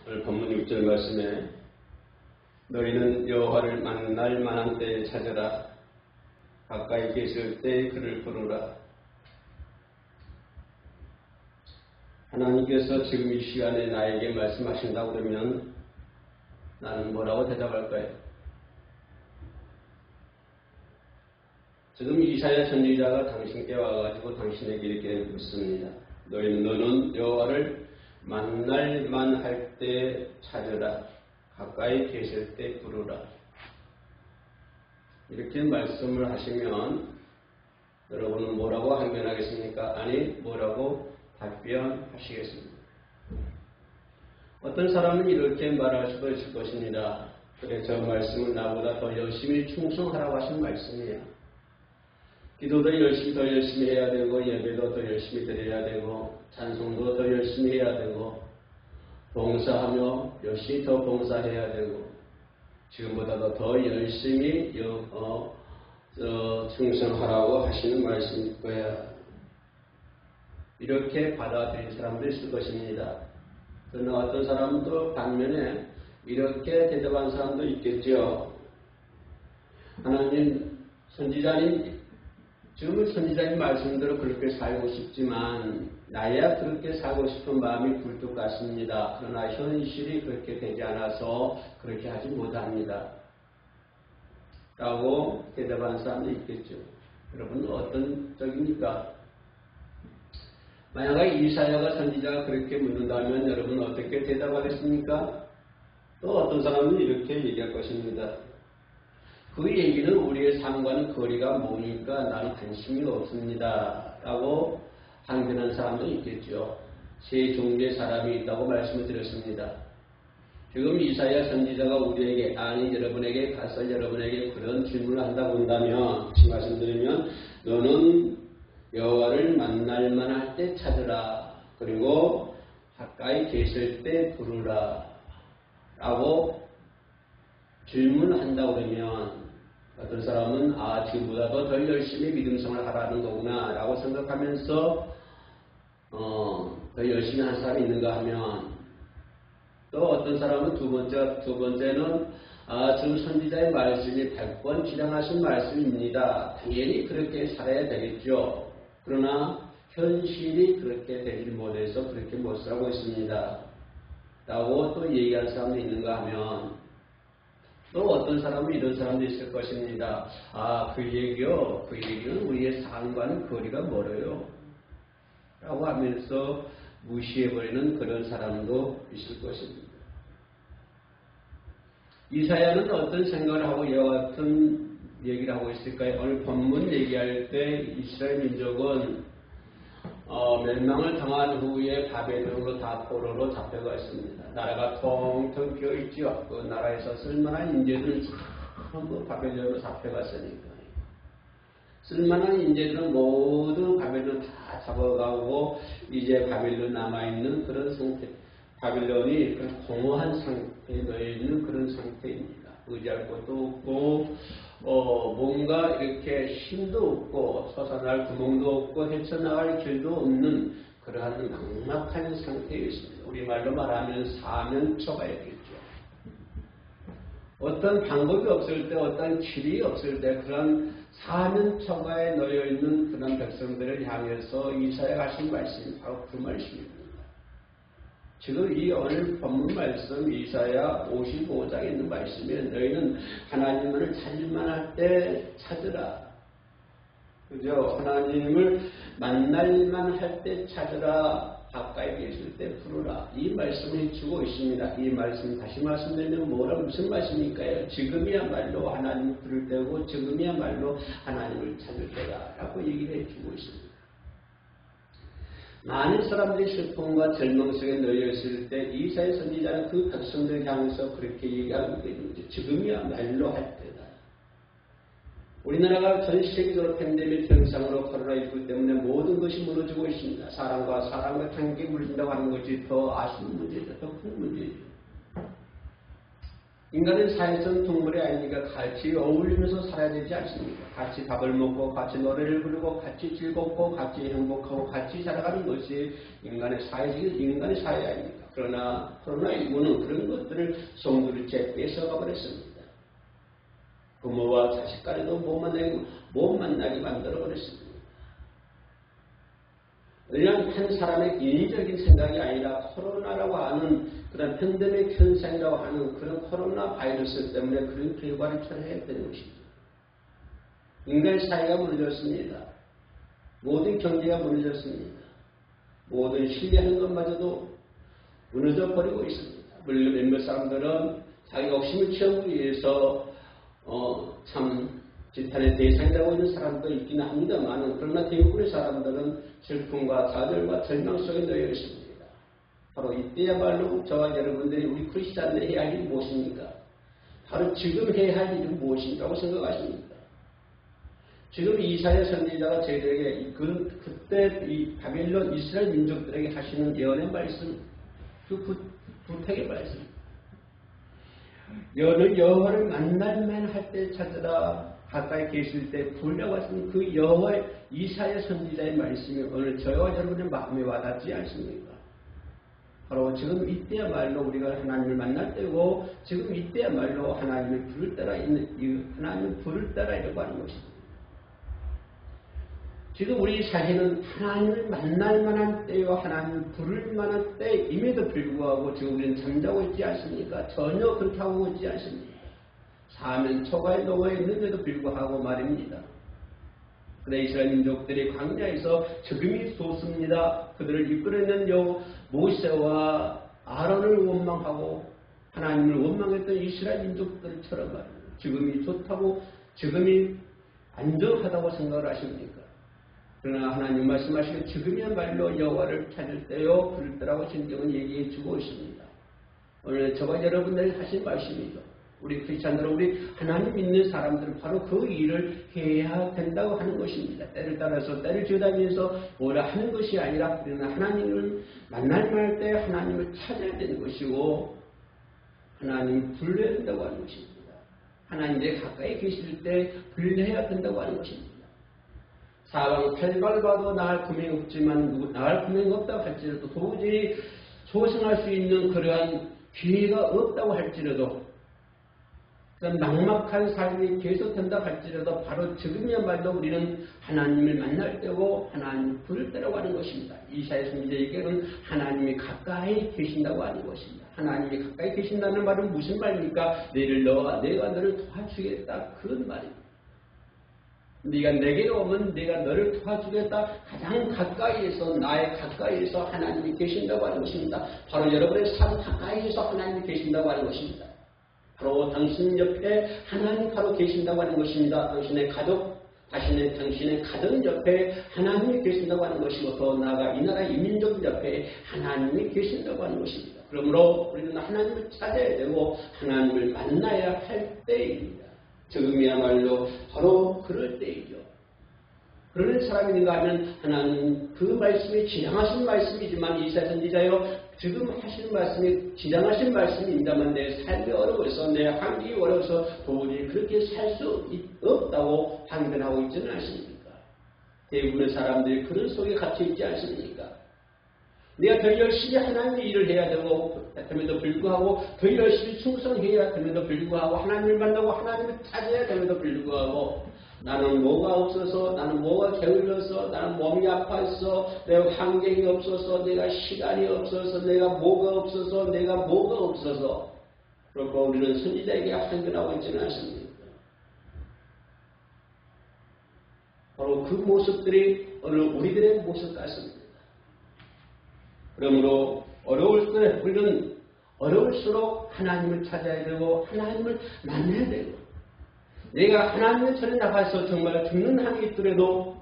오늘 본문 6절 말씀에 너희는 여호와를 만날 만한 때에 찾으라. 가까이 계실 때 그를 부르라. 하나님께서 지금 이 시간에 나에게 말씀하신다고 그러면 나는 뭐라고 대답할까요? 지금 이사야 선지자가 당신께 와가지고 당신에게 이렇게 묻습니다. 너는 여호와를 만날만 할 때 찾으라. 가까이 계실 때 부르라. 이렇게 말씀을 하시면 여러분은 뭐라고 항변하겠습니까? 아니, 뭐라고 답변하시겠습니까? 어떤 사람은 이렇게 말할 수도 있을 것입니다. 그래, 저 말씀은 나보다 더 열심히 충성하라고 하신 말씀이에요. 기도도 더 열심히 해야 되고, 예배도 더 열심히 드려야 되고, 찬송도 더 열심히 해야 되고, 봉사하며 역시 더 봉사해야 되고, 지금보다도 더 열심히 충성하라고 하시는 말씀일 거야. 이렇게 받아들인 사람도 있을 것입니다. 그러나 어떤 사람도 반면에 이렇게 대답한 사람도 있겠죠. 하나님, 선지자님, 지금은 선지자님 말씀대로 그렇게 살고 싶지만 나야 그렇게 살고 싶은 마음이 굴뚝 같습니다. 그러나 현실이 그렇게 되지 않아서 그렇게 하지 못합니다. 라고 대답하는 사람도 있겠죠. 여러분 어떤 적입니까? 만약에 이사야가 선지자가 그렇게 묻는다면 여러분 어떻게 대답하겠습니까? 또 어떤 사람은 이렇게 얘기할 것입니다. 그 얘기는 우리의 삶과는 거리가 머니까 나는 관심이 없습니다. 라고 항변하는 사람도 있겠죠. 세 종류의 사람이 있다고 말씀을 드렸습니다. 지금 이사야 선지자가 우리에게, 아니 여러분에게 가서 여러분에게 그런 질문을 한다고 한다면, 다시 말씀드리면 너는 여호와를 만날 만할 때 찾으라. 그리고 가까이 계실 때 부르라. 라고 질문한다고 하면 어떤 사람은 지금보다도 더 열심히 믿음생활을 하라는 거구나 라고 생각하면서 더 열심히 하는 사람이 있는가 하면, 또 어떤 사람은 두 번째는 지금 선지자의 말씀이 100번 지량하신 말씀입니다. 당연히 그렇게 살아야 되겠죠. 그러나 현실이 그렇게 되지 못해서 그렇게 못 살고 있습니다. 라고 또 얘기하는 사람도 있는가 하면, 또 어떤 사람은 이런 사람도 있을 것입니다. 그 얘기는 우리의 삶과는 거리가 멀어요. 라고 하면서 무시해버리는 그런 사람도 있을 것입니다. 이사야는 어떤 생각을 하고 이와 같은 얘기를 하고 있을까요? 오늘 본문 얘기할 때 이스라엘 민족은 멸망을 당한 후에 바벨론으로 다 포로로 잡혀가 있습니다. 나라가 텅텅 비어있죠. 그 나라에서 쓸만한 인재들 전부 바벨론으로 잡혀갔으니까. 쓸만한 인재들은 모두 바벨론 다 잡아가고 이제 바벨론 남아있는 그런 상태, 바벨론이 그런 공허한 상태에 놓여있는 그런 상태입니다. 의지할 것도 없고 뭔가 이렇게 힘도 없고 솟아날 구멍도 없고 헤쳐나갈 길도 없는 그러한 막막한 상태에 있습니다. 우리말로 말하면 사면초가였겠죠. 어떤 방법이 없을 때, 어떤 길이 없을 때 그런 사면초가에 놓여있는 그런 백성들을 향해서 이사야가 하신 말씀이 바로 그 말씀입니다. 지금 이 오늘 본문 말씀 이사야 55장에 있는 말씀에 너희는 하나님을 찾을만 할 때 찾으라. 그죠? 하나님을 만날만 할 때 찾으라. 가까이 계실 때 부르라. 이 말씀을 주고 있습니다. 이 말씀 다시 말씀드리면 무슨 말씀일까요? 지금이야말로 하나님을 부를 때고 지금이야말로 하나님을 찾을 때다. 라고 얘기를 해주고 있습니다. 많은 사람들이 슬픔과 절망 속에 놓여있을 때 이사야 선지자는 그 백성들을 향해서 그렇게 얘기하고 있는데 지금이야말로 할 때다. 우리나라가 전 세계적으로 팬데믹 현상으로 코로나19 때문에 모든 것이 무너지고 있습니다. 사람과 사람과 관계 물린다고 하는 것이 더 아쉬운 문제죠. 더 큰 문제죠. 인간은 사회성 동물이 아니니까 같이 어울리면서 살아야 되지 않습니까? 같이 밥을 먹고 같이 노래를 부르고 같이 즐겁고 같이 행복하고 같이 살아가는 것이 인간의 사회 아닙니까? 그러나 코로나19는 그런 것들을 성도들째 뺏어가 버렸습니다. 부모와 자식 간에도 못 만나게 만들어 버렸습니다. 왜냐하면 한 사람의 인위적인 생각이 아니라 코로나라고 하는 그런 팬데믹 현상이라고 하는 그런 코로나 바이러스 때문에 그런 결과를 초래해야 되는 것이죠. 인간 사회가 무너졌습니다. 모든 경제가 무너졌습니다. 모든 신뢰하는 것마저도 무너져 버리고 있습니다. 물론 몇몇 사람들은 자기 욕심을 채우기 위해서 참 지탄의 대상이라고 있는 사람도 있기는 합니다만, 그러나 대부분의 사람들은 슬픔과 좌절과 절망 속에 놓여 있습니다. 바로 이때야말로 저와 여러분들이 우리 크리스찬들이 해야 할 일이 무엇입니까? 바로 지금 해야 할 일은 무엇인가고 생각하십니까? 지금 이사야 선지자가 저희들에게 그때 이 바벨론 이스라엘 민족들에게 하시는 예언의 말씀, 그 부탁의 말씀. 너는 여호와를 만날만 할 때 찾으라. 가까이 계실 때 불려고 하신 그 여호와의 이사야 선지자의 말씀이 오늘 저와 여러분의 마음에 와닿지 않습니까? 바로 지금 이때야말로 우리가 하나님을 만날 때고, 지금 이때야말로 하나님의 불을 따라 하나님의 불을 따라이라고 하는 것입니다. 지금 우리 사회는 하나님을 만날 만한 때요, 하나님을 부를 만한 때임에도 불구하고 지금 우리는 잠자고 있지 않습니까? 전혀 그렇게 하고 있지 않습니다. 사면 초가에 놓여 있는데도 불구하고 말입니다. 그래 이스라엘 민족들이 광야에서 적음이 솟습니다. 그들을 이끌어내는 모세와 아론을 원망하고 하나님을 원망했던 이스라엘 민족들처럼 말입니다. 지금이 좋다고, 지금이 안정하다고 생각을 하십니까? 그러나 하나님 말씀하시기에 지금이야말로 여호와를 찾을 때요 부를 때라고 성경은 얘기해 주고 있습니다. 오늘 저와 여러분들이 하신 말씀이죠. 우리 크리스찬들은, 우리 하나님 믿는 사람들은 바로 그 일을 해야 된다고 하는 것입니다. 때를 따라서 때를 지어다니면서 뭐라 하는 것이 아니라 우리는 하나님을 만날 때 하나님을 찾아야 되는 것이고 하나님을 불러야 된다고 하는 것입니다. 하나님께 가까이 계실 때 불러야 된다고 하는 것입니다. 사방 팔방을 봐도 나갈 구멍이 없지만 나갈 구멍이 없다고 할지라도 도저히 소생할 수 있는 그러한 기회가 없다고 할지라도, 막막한 삶이 계속된다고 할지라도 바로 지금이야말로 우리는 하나님을 만날 때고 하나님을 부를 때라고 하는 것입니다. 이사야 선지자에게는 하나님이 가까이 계신다고 하는 것입니다. 하나님이 가까이 계신다는 말은 무슨 말입니까? 내가 너를 도와주겠다, 그런 말입니다. 네가 내게로 오면 내가 너를 도와주겠다. 가장 가까이에서, 나의 가까이에서 하나님이 계신다고 하는 것입니다. 바로 여러분의 삶 가까이에서 하나님이 계신다고 하는 것입니다. 바로 당신 옆에 하나님 바로 계신다고 하는 것입니다. 당신의 가족, 당신의 가정 옆에 하나님이 계신다고 하는 것이고, 더 나아가 이 나라 이민족 옆에 하나님이 계신다고 하는 것입니다. 그러므로 우리는 하나님을 찾아야 되고 하나님을 만나야 할 때입니다. 지금이야말로 바로 그럴 때이죠. 그런 사람인가 하면 하나님 그 말씀이 지장하신 말씀이지만, 이사야 선지자요 지금 하시는 말씀이 지장하신 말씀입니다만 내 삶이 어려워서, 내 환경이 어려워서 도저히 그렇게 살 수 없다고 판단하고 있지는 않습니까? 대부분의 사람들이 그런 속에 갇혀 있지 않습니까? 내가 더 열심히 하나님의 일을 해야 되고 됨에도 불구하고, 더 열심히 충성해야 됨에도 불구하고, 하나님을 만나고 하나님을 찾아야 됨에도 불구하고, 나는 뭐가 없어서, 나는 뭐가 게을러서, 나는 몸이 아파서, 내가 환경이 없어서, 내가 시간이 없어서, 내가 뭐가 없어서, 그렇고 우리는 선지자에게 한견하고 있지는 않습니다. 바로 그 모습들이 오늘 우리들의 모습 같습니다. 그러므로 어려울 때 우리는 어려울수록 하나님을 찾아야 되고 하나님을 만나야 되고, 내가 하나님의 전에 나가서 정말 죽는 한이 있더라도,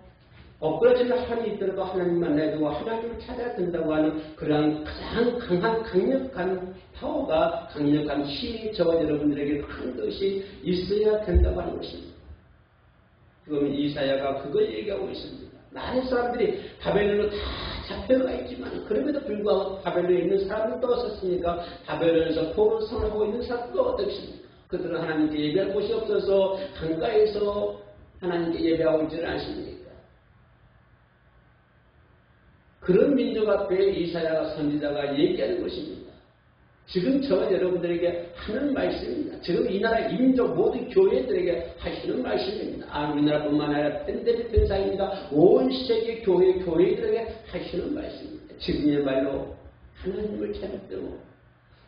엎어지는 한이 있더라도 하나님 만나야 되고 하나님을 찾아야 된다고 하는 그런 가장 강력한 파워가, 강력한 힘이 저와 여러분들에게 반드시 있어야 된다고 하는 것입니다. 지금 이사야가 그걸 얘기하고 있습니다. 많은 사람들이 바벨론으로 다 잡혀가 있지만 그럼에도 불구하고 바벨론에 있는 사람들도 어떻습니까? 바벨론에서 포로생활을 하고 있는 사람들도 어떻습니까? 그들은 하나님께 예배할 곳이 없어서 강가에서 하나님께 예배하고 있지는 않습니까? 그런 민족 앞에 이사야 선지자가 얘기하는 것입니다. 지금 저와 여러분들에게 하는 말씀입니다. 지금 이 나라 민족 모든 교회들에게 하시는 말씀입니다. 우리나라뿐만 아니라 땐데리텐상입니다. 온 세계 교회들에게 하시는 말씀입니다. 지금이야말로 하나님을 찾을 때고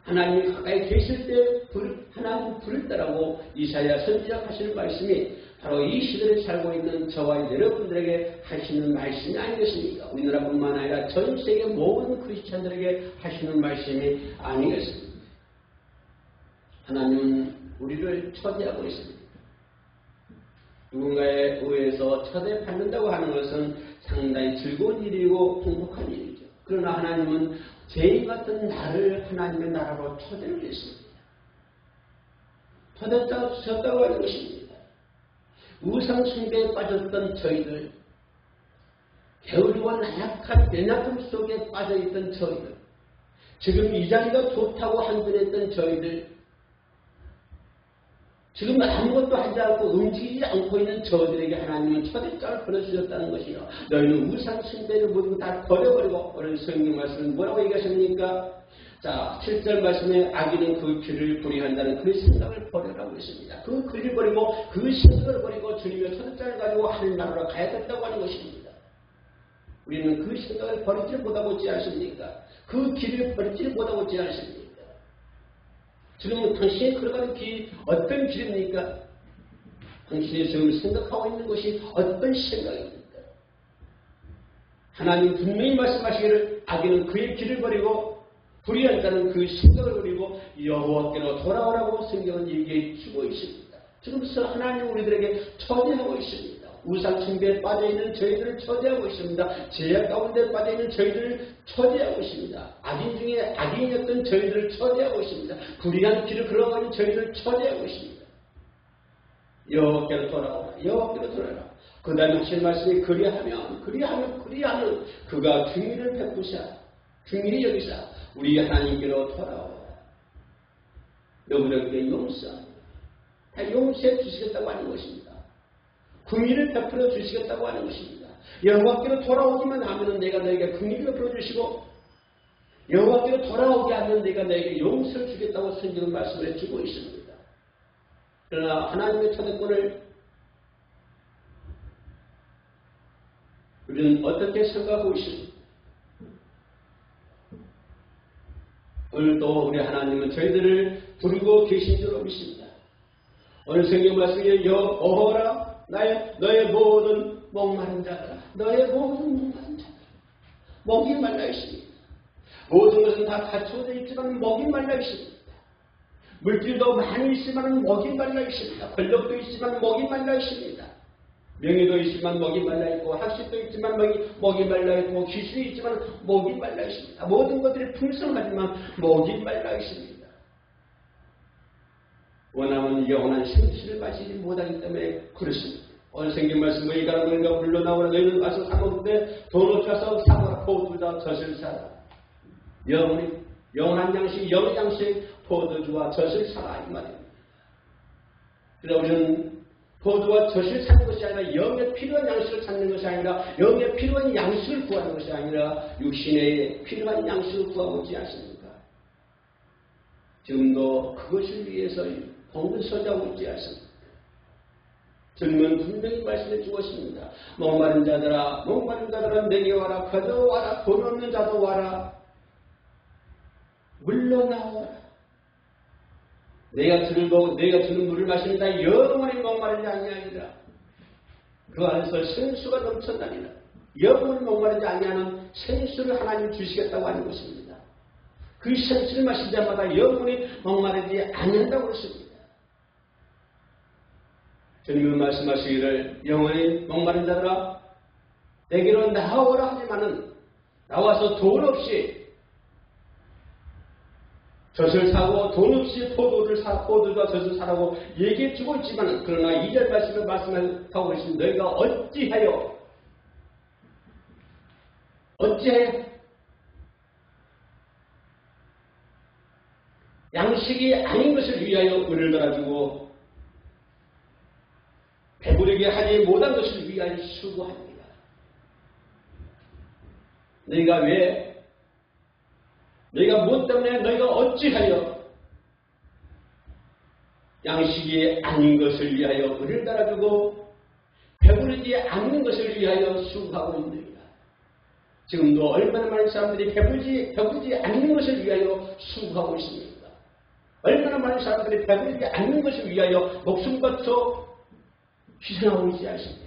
하나님이 가까이 계실 때 하나님 부를 때라고 이사야 선지자가 하시는 말씀이 바로 이 시대를 살고 있는 저와 여러분들에게 하시는 말씀이 아니겠습니까? 우리나라뿐만 아니라 전 세계 모든 크리스찬들에게 하시는 말씀이 아니겠습니까? 하나님은 우리를 초대하고 있습니다. 누군가에 의해서 초대받는다고 하는 것은 상당히 즐거운 일이고 행복한 일이죠. 그러나 하나님은 죄인 같은 나를 하나님의 나라로 초대를 했습니다. 초대자가 주셨다고 하는 것입니다. 우상 숭배에 빠졌던 저희들, 게으르고 나약한 연약함 속에 빠져있던 저희들, 지금 이 자리가 좋다고 한둔했던 저희들, 지금 아무것도 하지 않고 움직이지 않고 있는 저들에게 하나님은 초대장을 보내주셨다는 것이요. 너희는 우상 숭배를 모두 다 버려버리고, 오늘 성경 말씀은 뭐라고 얘기하십니까? 자, 7절 말씀에 악인은 그 길을 불의한다는 그 생각을 버려라고 했습니다. 그 길을 버리고 그 생각을 버리고 주님의 초대장을 가지고 하늘나라로 가야 된다고 하는 것입니다. 우리는 그 생각을 버리지를 못하고 있지 않습니까? 그 길을 버리지를 못하고 있지 않습니까? 지금 당신이 걸어가는 길이 어떤 길입니까? 당신이 지금 생각하고 있는 것이 어떤 생각입니까? 하나님 분명히 말씀하시기를 악인은 그의 길을 버리고 불의한 자는 그 생각을 버리고 여호와께로 돌아오라고 성경은 얘기해 주고 있습니다. 지금부터 하나님 우리들에게 초대하고 있습니다. 우상 숭배에 빠져있는 저희들을 초대하고 있습니다. 죄악 가운데 빠져있는 저희들을 초대하고 있습니다. 악인 중에 악인이었던 저희들을 초대하고 있습니다. 불의한 길을 걸어가는 저희들을 초대하고 있습니다. 여호와께로 돌아오라. 여호와께로 돌아오라. 그 다음에 하신 말씀이 그리하면 그가 중의를 베푸사 중의를 여기사 우리 하나님께로 돌아오라. 너희들에게 다 용서해 주시겠다고 하는 것입니다. 긍휼을 베풀어 주시겠다고 하는 것입니다. 여호와께로 돌아오기만 하면 내가 너에게 긍휼을 베풀어 주시고 여호와께로 돌아오게 하면 내가 너에게 용서를 주겠다고 성경은 말씀해 주고 있습니다. 그러나 하나님의 초대권을 우리는 어떻게 생각하고 있습니까? 오늘도 우리 하나님은 저희들을 부르고 계신 줄로 믿습니다. 오늘 성경 말씀에 여호와라 너의 모든 목마른 자들아 너의 모든 목마른 자들아 목이 말라 있습니다. 모든 것은 다 갖춰져 있지만 목이 말라 있습니다. 물질도 많이 있지만 목이 말라 있습니다. 권력도 있지만 목이 말라 있습니다. 명예도 있지만 목이 말라 있고 학식도 있지만 목이 말라 있고 기술이 있지만 목이 말라 있습니다. 모든 것들이 풍성하지만 목이 말라 있습니다. 원하면 영원한 생수를 마시지 못하기 때문에 그렇습니다. 오늘 생긴 말씀 이 가는 너희가 물러나오라. 너희는 와서 사 먹을 때 돈 없어서 사먹라. 포도주와 젖을 사라. 영원한 양식 영의 양식 포도주와 젖을 사라 이 말입니다. 그래서 우리는 포도와 젖을 찾는 것이 아니라 영의 필요한 양식을 찾는 것이 아니라 영의 필요한 양식을 구하는 것이 아니라 육신의 필요한 양식을 구하고 있지 않습니까? 지금도 그것을 위해서 공분서자고 있지 않습니까? 주님은 분명히 말씀해 주었습니다. 목마른 자들아 내게 와라. 거저와라. 돈 없는 자도 와라. 물러나와라. 내가 주는 물을 마십니다. 영원히 목마르지 아니하리라. 그 안에서 생수가 넘쳐나리라. 영원히 목마르지 아니하는 생수를 하나님 주시겠다고 하는 것입니다. 그 생수를 마실 때마다 영원히 목마르지 않는다고 그랬습니다. 주님은 말씀하시기를 영원히 목마른 자들아 내게로 나오라 하지만은 나와서 돈 없이 젖을 사고 돈 없이 포도주와 젖을 사라고 얘기해 주고 있지만 그러나 2절 말씀을 말씀하고 계신 너희가 어찌하여 어찌하여 양식이 아닌 것을 위하여 은을 달아주고 배부르게 하지 못한 것을 위하여 수고합니다. 너희가 무엇 때문에 너희가 어찌하여 양식이 아닌 것을 위하여 은을 달아주고 배부르지 않는 것을 위하여 수고하고 있느냐. 지금도 얼마나 많은 사람들이 배부르지 않는 것을 위하여 수고하고 있습니다. 얼마나 많은 사람들이 배부르지 않는 것을 위하여 목숨 바쳐 희생하고 있지 않습니까?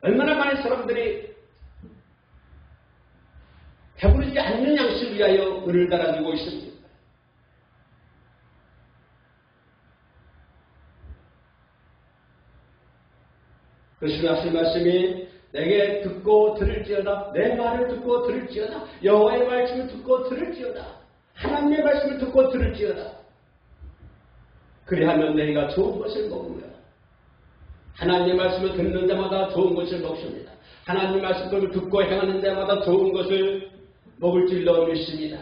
얼마나 많은 사람들이 배부르지 않는 양식을 위하여 은을 달아주고 있습니다. 그러시나 하실 말씀이 내게 듣고 들을지어다. 내 말을 듣고 들을지어다. 여호와의 말씀을 듣고 들을지어다. 하나님의 말씀을 듣고 들을지어다. 그리하면 너희가 좋은 것을 먹으며 하나님의 말씀을 듣는 데마다 좋은 것을 먹습니다. 하나님의 말씀을 듣고 행하는 데마다 좋은 것을 먹을 줄로 믿습니다.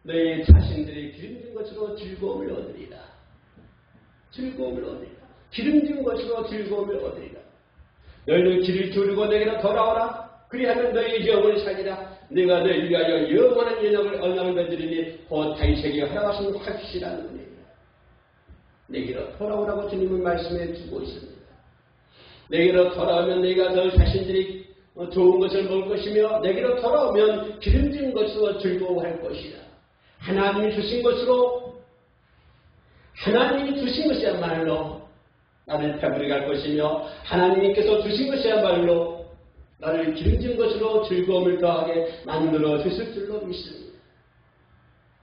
너희 자신들이 기름진 것으로 즐거움을 얻으리라. 즐거움을 얻으리라. 기름진 것으로 즐거움을 얻으리라. 너희는 길을 두르고 내게로 돌아오라. 그리하면 너희 영혼이 살리라. 내가 너희를 위하여 영원한 언약을 맺으리니 곧 다윗에게 허락하신 확실한 은혜이라. 내게로 돌아오라고 주님은 말씀해 주고 있습니다. 내게로 돌아오면 너희가 너 자신들이 좋은 것을 먹을 것이며 내게로 돌아오면 기름진 것으로 즐거워할 것이라. 하나님이 주신 것이야말로 나를 배부르게 할 것이며 하나님께서 주신 것이야말로 나를 기름진 것으로 즐거움을 더하게 만들어 주실 줄로 믿습니다.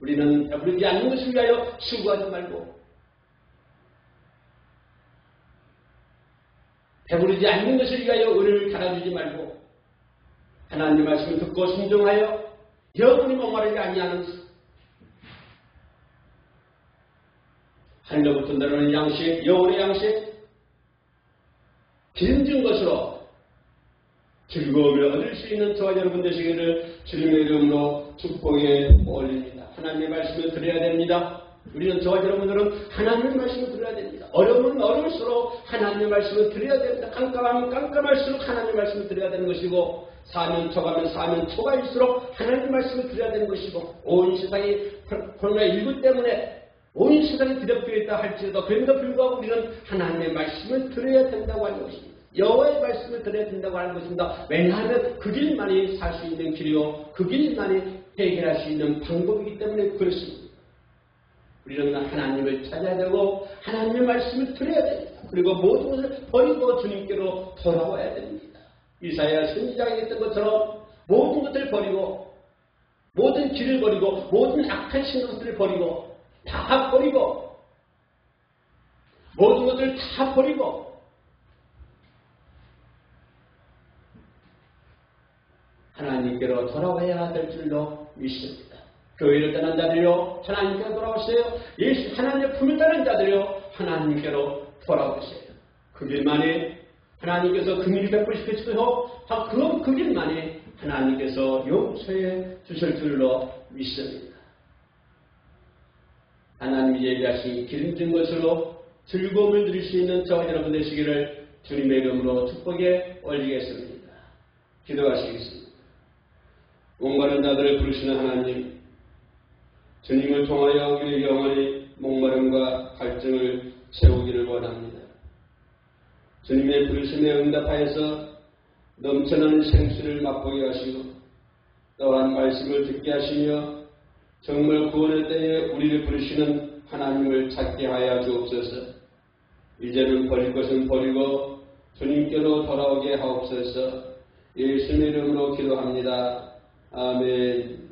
우리는 배부르지 않는 것을 위하여 수고하지 말고 배부르지 않는 것을 위하여 은을 달아주지 말고 하나님의 말씀을 듣고 순종하여 영원히 목마르지 아니하는 하늘로부터 내려오는 양식, 영혼의 양식, 기름진 것으로 즐거움을 얻을 수 있는 저와 여러분 되시기를 주님의 이름으로 축복에 올립니다. 하나님의 말씀을 들어야 됩니다. 우리는 저와 여러분들은 하나님의 말씀을 들어야 됩니다. 어려우면 어려울수록 하나님의 말씀을 들어야 됩니다. 깜깜하면 깜깜할수록 하나님의 말씀을 들어야 되는 것이고 사면 초가면 사면 초가일수록 하나님의 말씀을 들어야 되는 것이고 온 세상이 코로나19 때문에 온 세상이 뒤덮여 있다 할지라도 그럼에도 불구하고 우리는 하나님의 말씀을 들어야 된다고 하는 것입니다. 여호와의 말씀을 들어야 된다고 하는 것입니다. 왜냐하면 그 길만이 살 수 있는 길이요 그 길만이 해결할 수 있는 방법이기 때문에 그렇습니다. 우리는 하나님을 찾아야 되고 하나님의 말씀을 들어야 됩니다. 그리고 모든 것을 버리고 주님께로 돌아와야 됩니다. 이사야 선지자가 했던 것처럼 모든 것을 버리고 모든 길을 버리고 모든 악한 신앙들을 버리고 다 버리고 모든 것을 다 버리고 하나님께로 돌아와야 될 줄로 믿습니다. 교회를 떠난 자들요 하나님께로 돌아오세요. 예수 하나님의 품을 떠난 자들요 하나님께로 돌아오세요. 그 길만이 하나님께서 긍휼히 베푸시게 주시고 그 길만이 하나님께서 용서해 주실 줄로 믿습니다. 하나님이 예비하신 기름진 것으로 즐거움을 누릴 수 있는 저와 여러분 되시기를 주님의 이름으로 축복에 올리겠습니다. 기도하시겠습니다. 목마른 자들을 부르시는 하나님, 주님을 통하여 우리의 영혼의 목마름과 갈증을 채우기를 원합니다. 주님의 부르심에 응답하여서 넘쳐나는 생수를 맛보게 하시고 또한 말씀을 듣게 하시며 정말 구원의 때에 우리를 부르시는 하나님을 찾게 하여 주옵소서. 이제는 버릴 것은 버리고 주님께로 돌아오게 하옵소서. 예수님의 이름으로 기도합니다. 아멘.